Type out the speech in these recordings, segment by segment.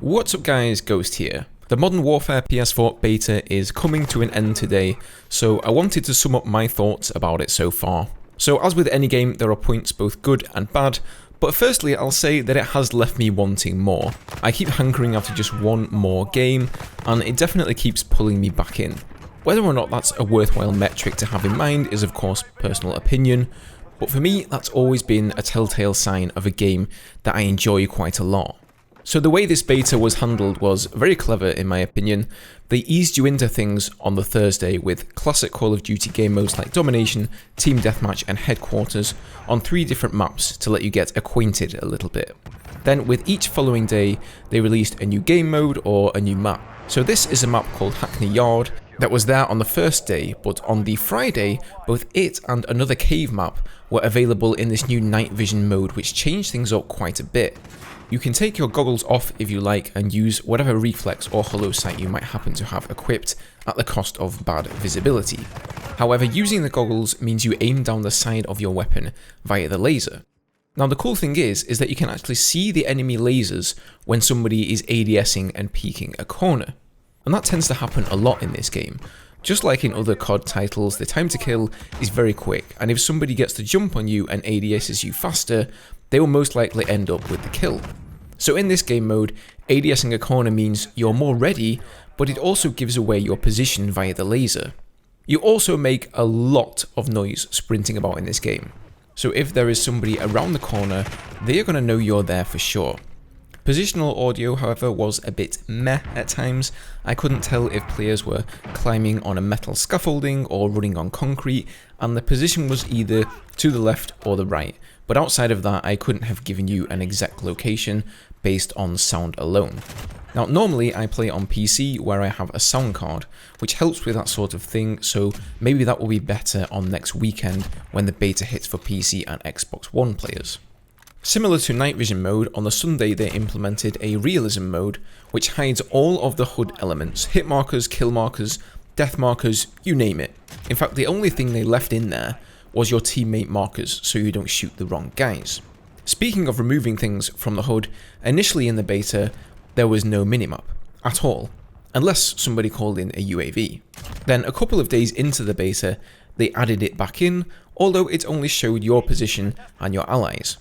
What's up guys, Ghost here. The Modern Warfare PS4 beta is coming to an end today, so I wanted to sum up my thoughts about it so far. So as with any game, there are points both good and bad, but firstly I'll say that it has left me wanting more. I keep hankering after just one more game, and it definitely keeps pulling me back in. Whether or not that's a worthwhile metric to have in mind is of course personal opinion, but for me that's always been a telltale sign of a game that I enjoy quite a lot. So the way this beta was handled was very clever in my opinion. They eased you into things on the Thursday with classic Call of Duty game modes like Domination, Team Deathmatch and Headquarters on 3 different maps to let you get acquainted a little bit. Then with each following day they released a new game mode or a new map. So this is a map called Hackney Yard that was there on the first day, but on the Friday both it and another cave map were available in this new night vision mode, which changed things up quite a bit. You can take your goggles off if you like and use whatever reflex or hollow sight you might happen to have equipped at the cost of bad visibility. However, using the goggles means you aim down the side of your weapon via the laser. Now the cool thing is that you can actually see the enemy lasers when somebody is ADSing and peeking a corner. And that tends to happen a lot in this game. Just like in other COD titles, the time to kill is very quick, and if somebody gets to jump on you and ADSs you faster, they will most likely end up with the kill. So in this game mode, ADSing a corner means you're more ready, but it also gives away your position via the laser. You also make a lot of noise sprinting about in this game. So if there is somebody around the corner, they are going to know you're there for sure. Positional audio, however, was a bit meh at times. I couldn't tell if players were climbing on a metal scaffolding or running on concrete, and the position was either to the left or the right. But outside of that, I couldn't have given you an exact location based on sound alone. Now, normally I play on PC where I have a sound card, which helps with that sort of thing, so maybe that will be better on next weekend when the beta hits for PC and Xbox One players. Similar to night vision mode, on the Sunday they implemented a realism mode, which hides all of the HUD elements, hit markers, kill markers, death markers, you name it. In fact, the only thing they left in there was your teammate markers, so you don't shoot the wrong guys. Speaking of removing things from the HUD, initially in the beta, there was no minimap at all, unless somebody called in a UAV. Then a couple of days into the beta, they added it back in, although it only showed your position and your allies.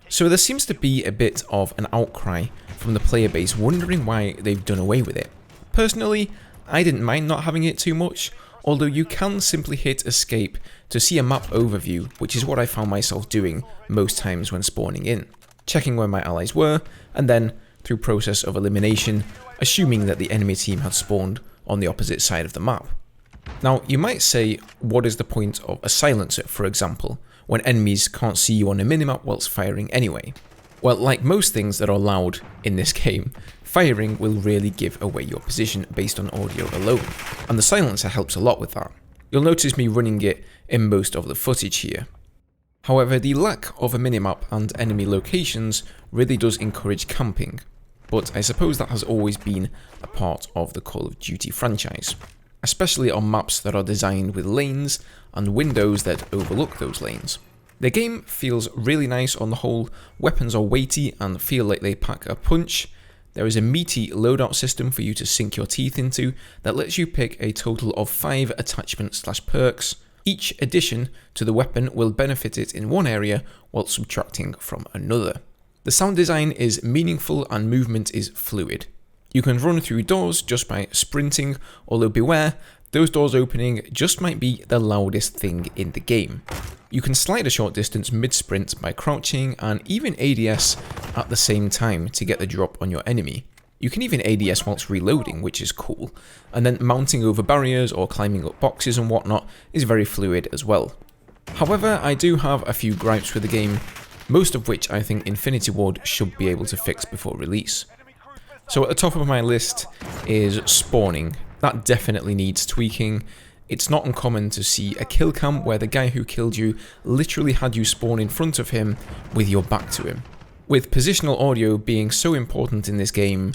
So there seems to be a bit of an outcry from the player base wondering why they've done away with it. Personally, I didn't mind not having it too much, although you can simply hit escape to see a map overview, which is what I found myself doing most times when spawning in, checking where my allies were, and then, through process of elimination, assuming that the enemy team had spawned on the opposite side of the map. Now, you might say, what is the point of a silencer, for example, when enemies can't see you on a minimap whilst firing anyway? Well, like most things that are loud in this game, firing will really give away your position based on audio alone, and the silencer helps a lot with that. You'll notice me running it in most of the footage here. However, the lack of a minimap and enemy locations really does encourage camping, but I suppose that has always been a part of the Call of Duty franchise, especially on maps that are designed with lanes and windows that overlook those lanes. The game feels really nice on the whole, weapons are weighty and feel like they pack a punch. There is a meaty loadout system for you to sink your teeth into that lets you pick a total of 5 attachments/perks. Each addition to the weapon will benefit it in one area while subtracting from another. The sound design is meaningful and movement is fluid. You can run through doors just by sprinting, although beware, those doors opening just might be the loudest thing in the game. You can slide a short distance mid-sprint by crouching and even ADS at the same time to get the drop on your enemy. You can even ADS whilst reloading, which is cool, and then mounting over barriers or climbing up boxes and whatnot is very fluid as well. However, I do have a few gripes with the game, most of which I think Infinity Ward should be able to fix before release. So at the top of my list is spawning. That definitely needs tweaking. It's not uncommon to see a kill cam where the guy who killed you literally had you spawn in front of him with your back to him. With positional audio being so important in this game,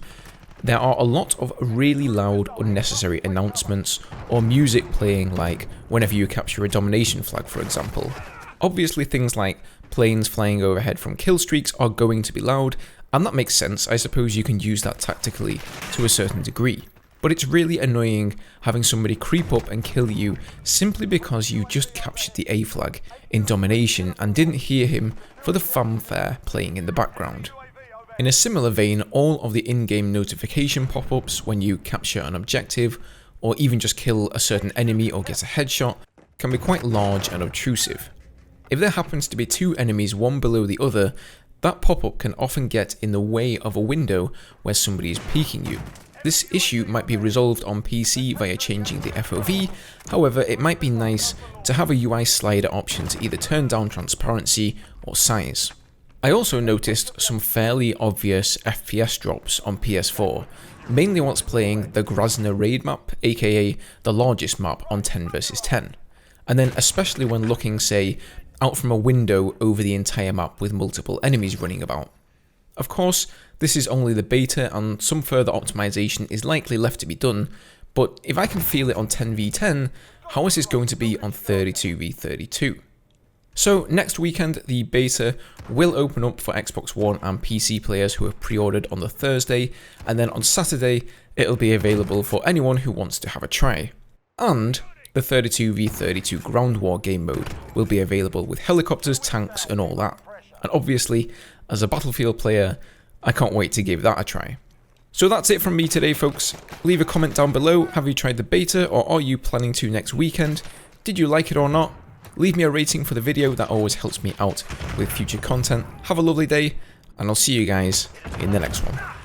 there are a lot of really loud, unnecessary announcements or music playing, like whenever you capture a domination flag, for example. Obviously things like planes flying overhead from kill streaks are going to be loud, And that makes sense, I suppose you can use that tactically to a certain degree. But it's really annoying having somebody creep up and kill you simply because you just captured the A flag in domination and didn't hear him for the fanfare playing in the background. In a similar vein, all of the in-game notification pop-ups when you capture an objective, or even just kill a certain enemy or get a headshot, can be quite large and obtrusive. If there happens to be two enemies one below the other, that pop-up can often get in the way of a window where somebody is peeking you. This issue might be resolved on PC via changing the FOV, however it might be nice to have a UI slider option to either turn down transparency or size. I also noticed some fairly obvious FPS drops on PS4, mainly whilst playing the Grozny raid map, aka the largest map on 10 vs 10, and then especially when looking, say, out from a window over the entire map with multiple enemies running about. Of course, this is only the beta and some further optimization is likely left to be done, but if I can feel it on 10v10, how is this going to be on 32v32? So next weekend, the beta will open up for Xbox One and PC players who have pre-ordered on the Thursday, and then on Saturday, it'll be available for anyone who wants to have a try. And the 32v32 ground war game mode will be available with helicopters, tanks and all that. And obviously, as a Battlefield player, I can't wait to give that a try. So that's it from me today, folks. Leave a comment down below. Have you tried the beta, or are you planning to next weekend? Did you like it or not? Leave me a rating for the video, that always helps me out with future content. Have a lovely day, and I'll see you guys in the next one.